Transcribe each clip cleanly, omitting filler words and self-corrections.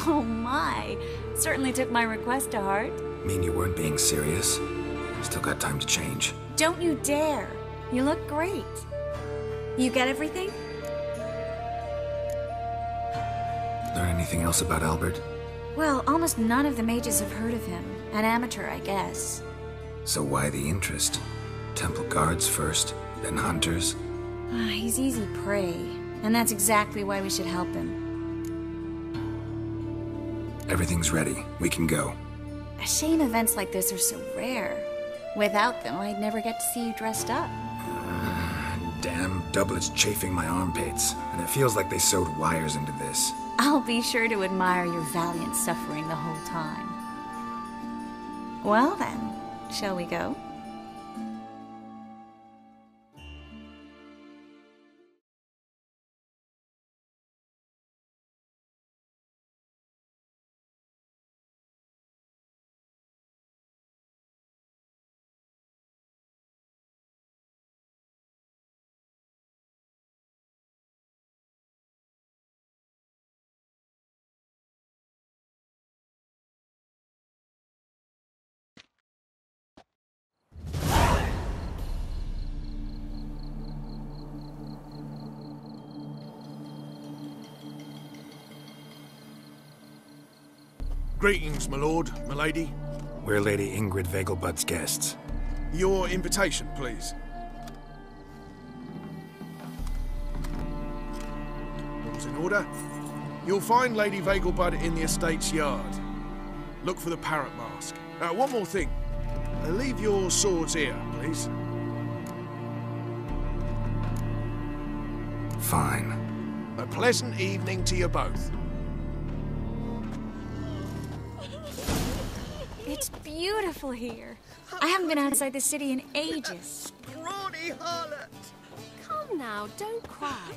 Oh my, certainly took my request to heart. Mean you weren't being serious? Still got time to change. Don't you dare. You look great. You get everything? Learn anything else about Albert? Well, almost none of the mages have heard of him. An amateur, I guess. So why the interest? Temple guards first, then hunters? He's easy prey, and that's exactly why we should help him. Everything's ready. We can go. A shame events like this are so rare. Without them, I'd never get to see you dressed up. Damn doublets chafing my armpits, and it feels like they sewed wires into this. I'll be sure to admire your valiant suffering the whole time. Well then, shall we go? Greetings, my lord, my lady. We're Lady Ingrid Vegelbud's guests. Your invitation, please. All's in order. You'll find Lady Vegelbud in the estate's yard. Look for the parrot mask. One more thing. Leave your swords here, please. Fine. A pleasant evening to you both. It's beautiful here. I haven't been outside the city in ages. Scrawny harlot! Come now, don't cry.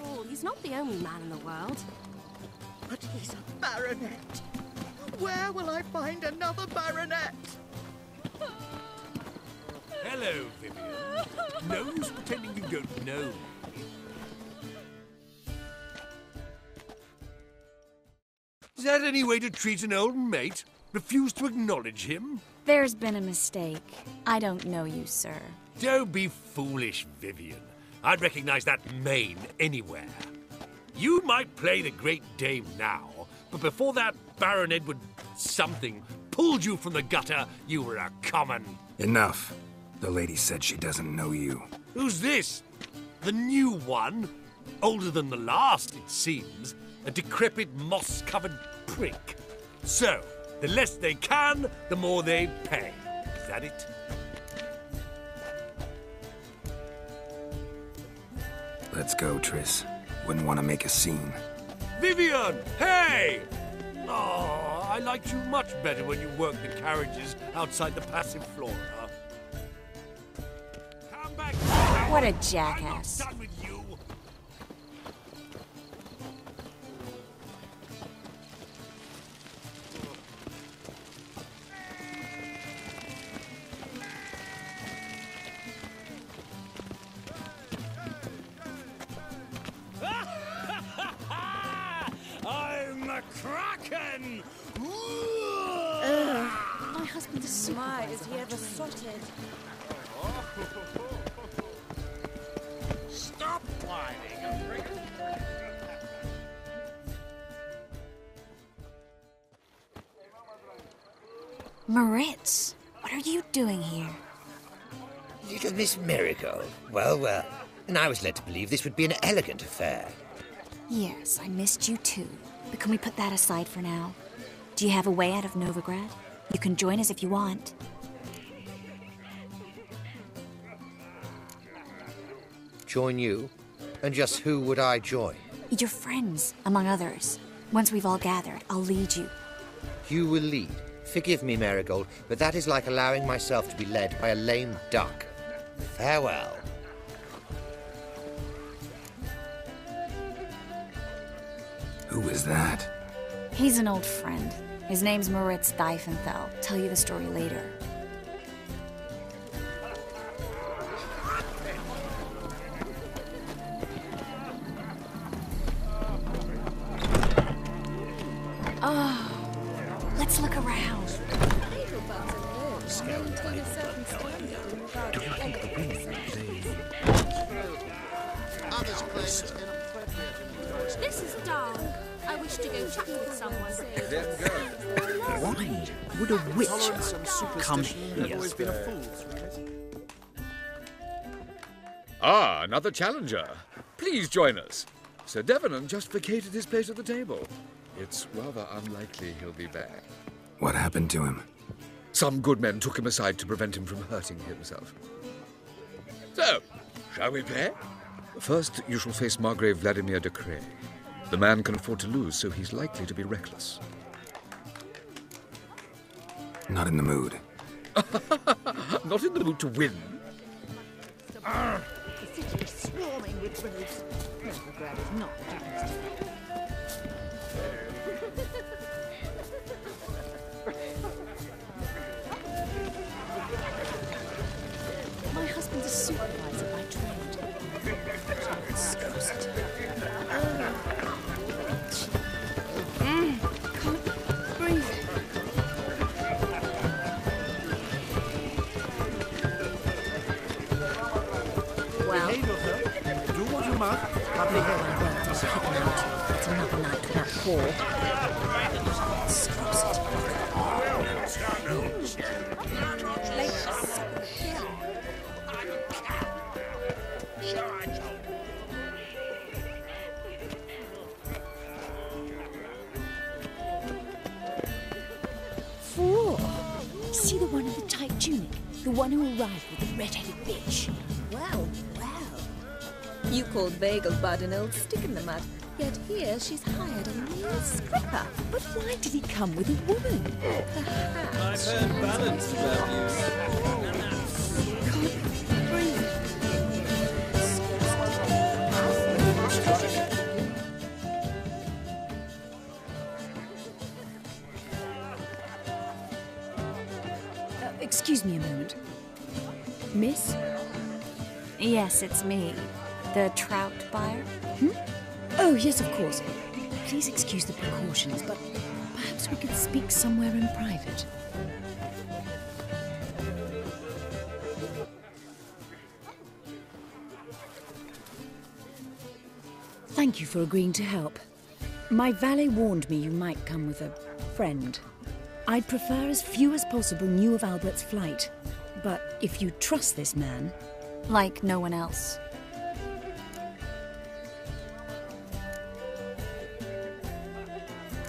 Oh, he's not the only man in the world. But he's a baronet. Where will I find another baronet? Hello, Vivian. No use pretending you don't know me. Is that any way to treat an old mate? Refuse to acknowledge him? There's been a mistake. I don't know you, sir. Don't be foolish, Vivian. I'd recognize that mane anywhere. You might play the great dame now, but before that Baron Edward something pulled you from the gutter, you were a common... Enough. The lady said she doesn't know you. Who's this? The new one? Older than the last, it seems. A decrepit, moss-covered prick. So, the less they can, the more they pay. Is that it? Let's go, Triss. Wouldn't want to make a scene. Vivian! Hey! Oh, I liked you much better when you worked the carriages outside the passive flora. Come back now. What a jackass. I'm not done with you. I'm a kraken! My husband is super. My, is he ever sotted? Stop whining and bring Moritz, what are you doing here? Little Miss Marigold. Well, well. And I was led to believe this would be an elegant affair. Yes, I missed you too. But can we put that aside for now? Do you have a way out of Novigrad? You can join us if you want. Join you? And just who would I join? Your friends, among others. Once we've all gathered, I'll lead you. You will lead. Forgive me, Marigold, but that is like allowing myself to be led by a lame duck. Farewell. Who is that? He's an old friend. His name's Moritz Diefenthal. Tell you the story later. Let's look around. This is dark. I wish to go chat with someone. Why would a witch come here? Ah, another challenger. Please join us. Sir Devenant just vacated his place at the table. It's rather unlikely he'll be back. What happened to him? Some good men took him aside to prevent him from hurting himself. So, shall we play? First, you shall face Margrave Vladimir de Cray. The man can afford to lose, so he's likely to be reckless. Not in the mood. Not in the mood to win. The city is swarming with rogues. Novigrad is not pleased. My husband's a supervisor by trade. Can't breathe. Well, Do what you must. Public world is kicking out. It's another night without Paul. Four. See the one in the tight tunic? The one who arrived with the red-headed bitch. Well, well. You called Vegelbud an old stick in the mud, yet here she's hired a mere scrapper. But why did he come with a woman? Perhaps. I've heard ballads about you. Can't breathe. Excuse me a moment. Miss? Yes, it's me. The trout buyer? Oh, yes, of course. Please excuse the precautions, but perhaps we could speak somewhere in private. Thank you for agreeing to help. My valet warned me you might come with a friend. I'd prefer as few as possible knew of Albert's flight. But if you trust this man... Like no one else.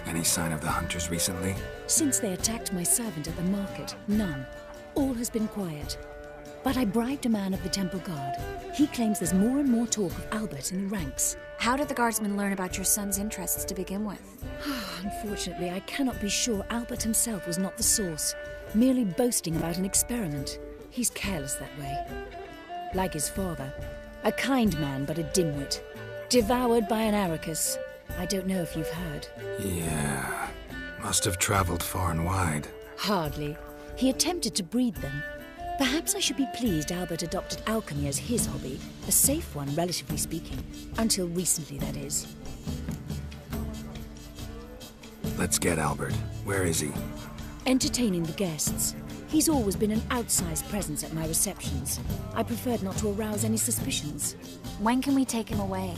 Any sign of the hunters recently? Since they attacked my servant at the market, none. All has been quiet. But I bribed a man of the Temple Guard. He claims there's more and more talk of Albert in the ranks. How did the guardsmen learn about your son's interests to begin with? Unfortunately, I cannot be sure Albert himself was not the source, merely boasting about an experiment. He's careless that way. Like his father. A kind man, but a dimwit. Devoured by an Arrakis. I don't know if you've heard. Yeah. Must have traveled far and wide. Hardly. He attempted to breed them. Perhaps I should be pleased Albert adopted alchemy as his hobby. A safe one, relatively speaking. Until recently, that is. Let's get Albert. Where is he? Entertaining the guests. He's always been an outsized presence at my receptions. I preferred not to arouse any suspicions. When can we take him away?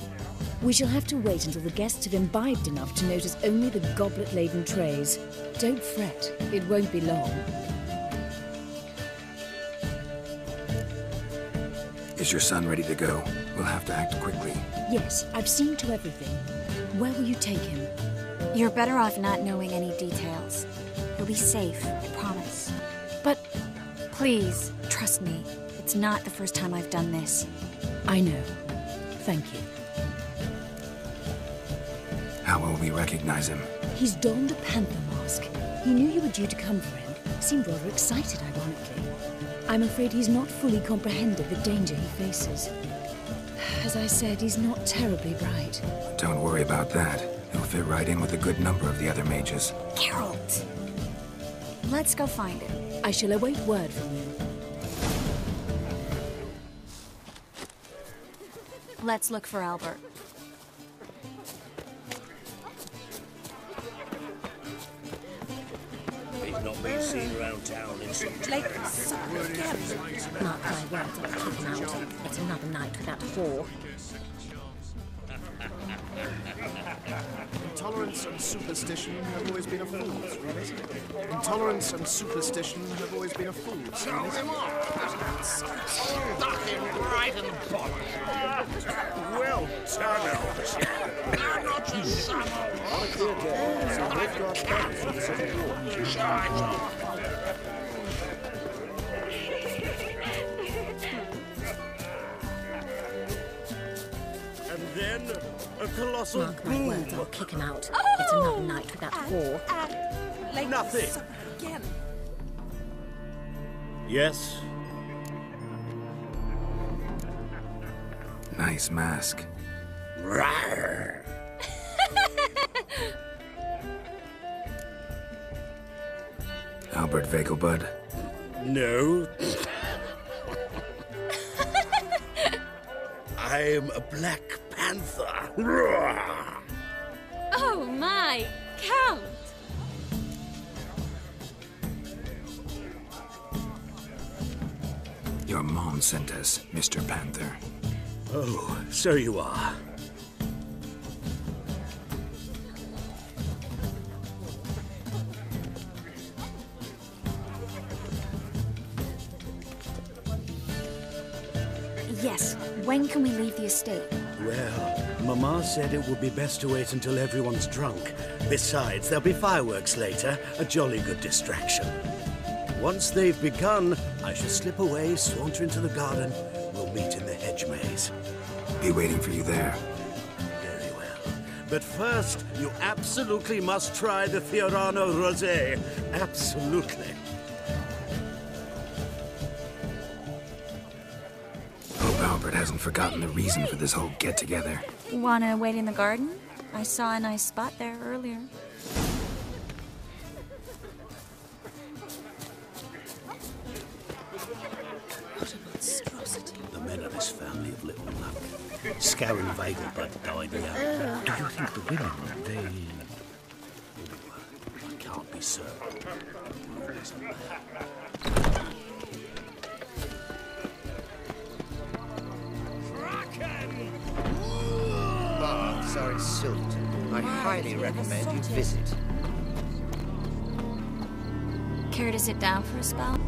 We shall have to wait until the guests have imbibed enough to notice only the goblet-laden trays. Don't fret, it won't be long. Is your son ready to go? We'll have to act quickly. Yes, I've seen to everything. Where will you take him? You're better off not knowing any details. He'll be safe, I promise. But please, trust me. It's not the first time I've done this. I know. Thank you. How will we recognize him? He's donned a panther mask. He knew you were due to come for him. Seemed rather excited, ironically. I'm afraid he's not fully comprehended the danger he faces. As I said, he's not terribly bright. Don't worry about that. He'll fit right in with a good number of the other mages. Geralt! Let's go find him. I shall await word from you. Let's look for Albert. be seen around town in some Like, sorry again. Mark my words, I'll kick him out. It's another night without whore. Intolerance and superstition have always been a fool's really. Intolerance and superstition have always been a fool's Throw him off! Stuck him right in the bottom. Well done, Elvis. You're not just some On a clear day, some red guard guns in the city wall. And then a colossal Mark my boom. words, I'll kick him out. It's another night without whore. Like, Nothing. sorry again. Yes. Nice mask. Rawr. Albert Vegelbud. No. I'm a Black Panther. Rawr. Oh my, Count! Your mom sent us, Mr. Panther. Oh, so you are. Yes, when can we leave the estate? Well, Mama said it would be best to wait until everyone's drunk. Besides, there'll be fireworks later, a jolly good distraction. Once they've begun, I shall slip away, saunter into the garden. We'll meet in the hedge maze. Be waiting for you there. Very well. But first, you absolutely must try the Fiorano Rosé. Absolutely. Hope Albert hasn't forgotten the reason for this whole get-together. Wanna wait in the garden? I saw a nice spot there earlier. What a monstrosity. The men of this family have little luck. Scaring Vegelbud died young. Do you think the women, they... I can't be certain. Baths are in Silverton. I highly recommend you visit. Care to sit down for a spell?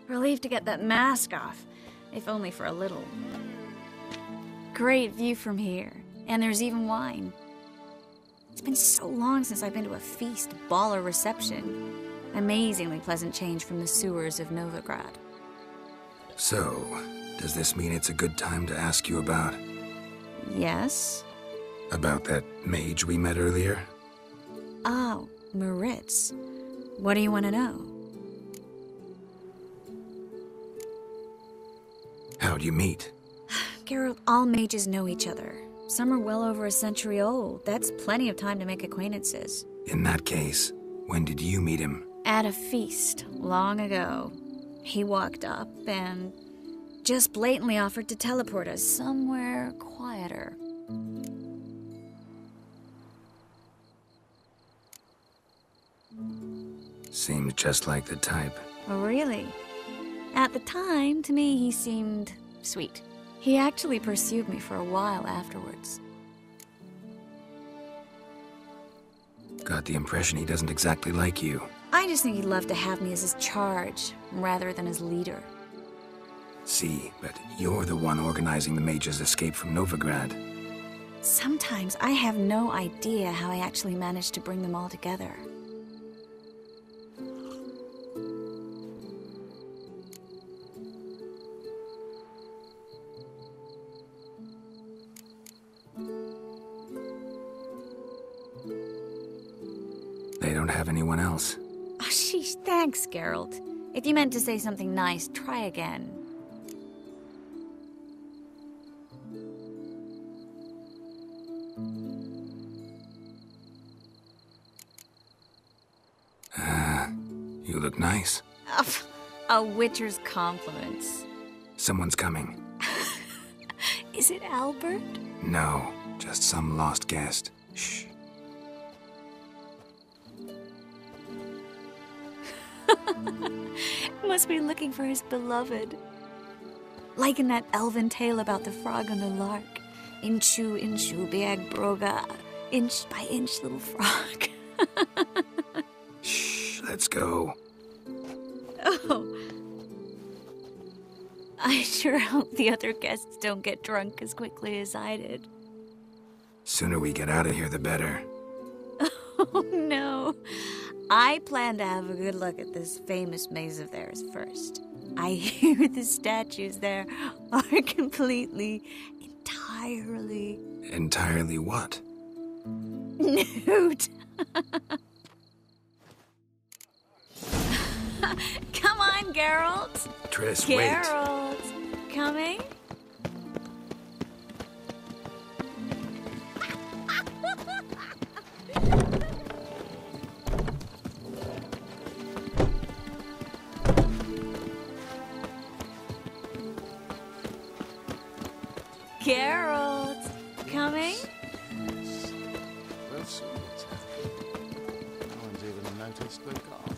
Relieved to get that mask off, if only for a little. Great view from here, and there's even wine. It's been so long since I've been to a feast, ball, or reception. Amazingly pleasant change from the sewers of Novigrad. So, does this mean it's a good time to ask you about... Yes? about that mage we met earlier? Oh, Maritz. What do you want to know? How'd you meet? Geralt, all mages know each other. Some are well over a century old. That's plenty of time to make acquaintances. In that case, when did you meet him? At a feast, long ago. He walked up and just blatantly offered to teleport us somewhere quieter. Seems just like the type. Oh, really? At the time, to me, he seemed sweet. He actually pursued me for a while afterwards. Got the impression he doesn't exactly like you. I just think he'd love to have me as his charge, rather than his leader. See, but you're the one organizing the mage's escape from Novigrad. Sometimes I have no idea how I actually managed to bring them all together. They don't have anyone else. Oh, sheesh, thanks, Geralt. If you meant to say something nice, try again. You look nice. A witcher's compliments. Someone's coming. Is it Albert? No, just some lost guest. Shh. Must be looking for his beloved. Like in that elven tale about the frog and the lark. Inchu, inchu, biag broga. Inch by inch, little frog. Shh, let's go. Oh. I sure hope the other guests don't get drunk as quickly as I did. Sooner we get out of here, the better. Oh, no. I plan to have a good look at this famous maze of theirs first. I hear the statues there are entirely... Entirely what? Nude. Come on, Geralt. Triss, wait. Geralt, coming? Geralt, coming? We'll see what's happening. No one's even noticed we're gone.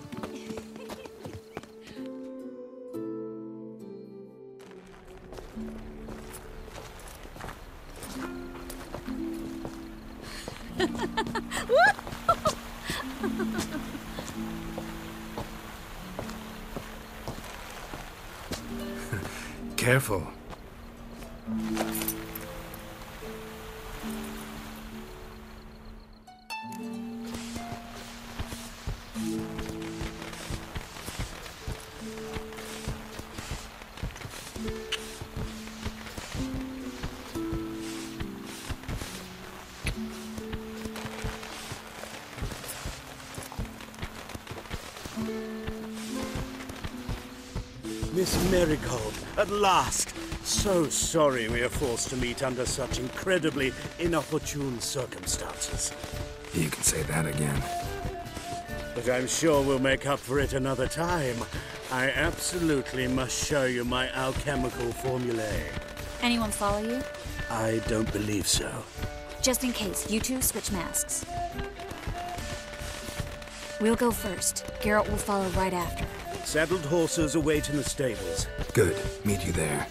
Careful. Miss Marigold, at last! So sorry we are forced to meet under such incredibly inopportune circumstances. You can say that again. But I'm sure we'll make up for it another time. I absolutely must show you my alchemical formulae. Anyone follow you? I don't believe so. Just in case, you two switch masks. We'll go first. Geralt will follow right after. Saddled horses await in the stables. Good. Meet you there.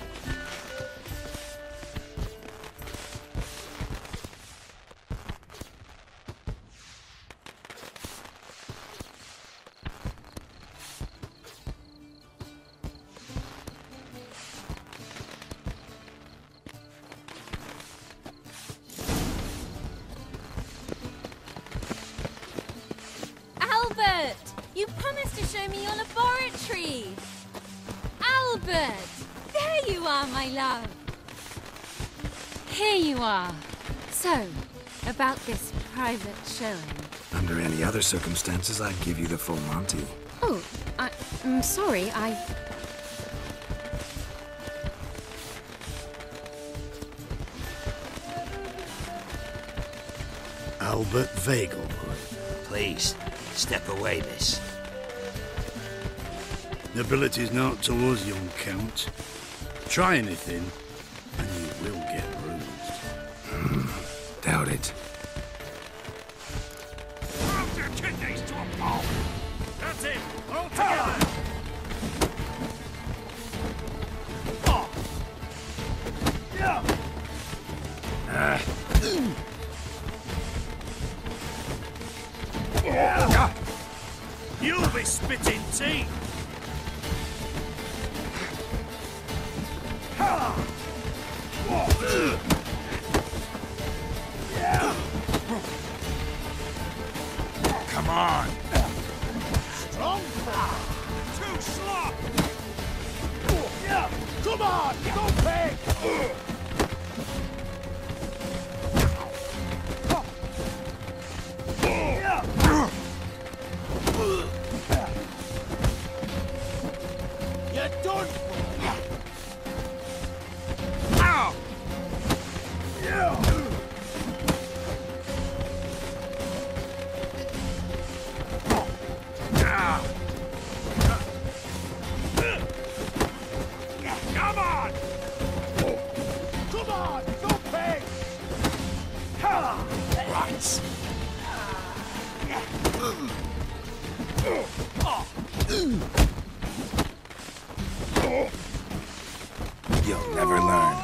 Albert! You promised to show me your laboratory! Albert! There you are, my love! Here you are. So, about this private showing. Under any other circumstances, I'd give you the full Monty. Oh, I'm sorry, Albert Vagel. Please, step away, miss. Nobility's not towards young Count. Try anything, and you will get bruised. Doubt it. Move your kidneys to a pulp! That's it! All together! You'll be spitting teeth! Come on! Strong! Too slop! Come on! Go pig! You're done for! Ow! Come on! Come on! You'll never learn.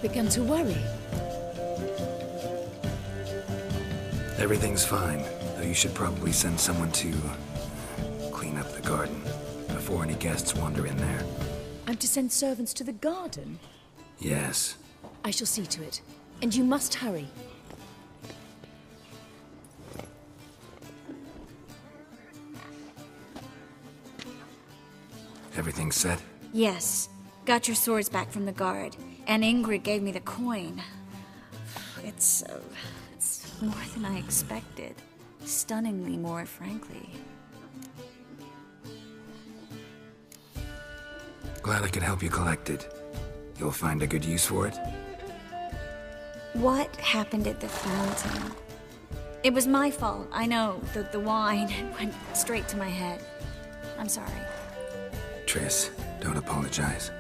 Begun to worry. Everything's fine, though you should probably send someone to clean up the garden before any guests wander in there. I'm to send servants to the garden? Yes. I shall see to it. And you must hurry. Everything set? Yes. Got your swords back from the guard. And Ingrid gave me the coin. It's more than I expected. Stunningly more, frankly. Glad I could help you collect it. You'll find a good use for it? What happened at the fountain? It was my fault, I know. The wine went straight to my head. I'm sorry. Triss, don't apologize.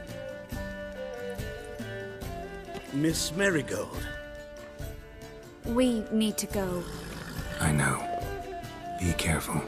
Miss Marigold. We need to go. I know. Be careful.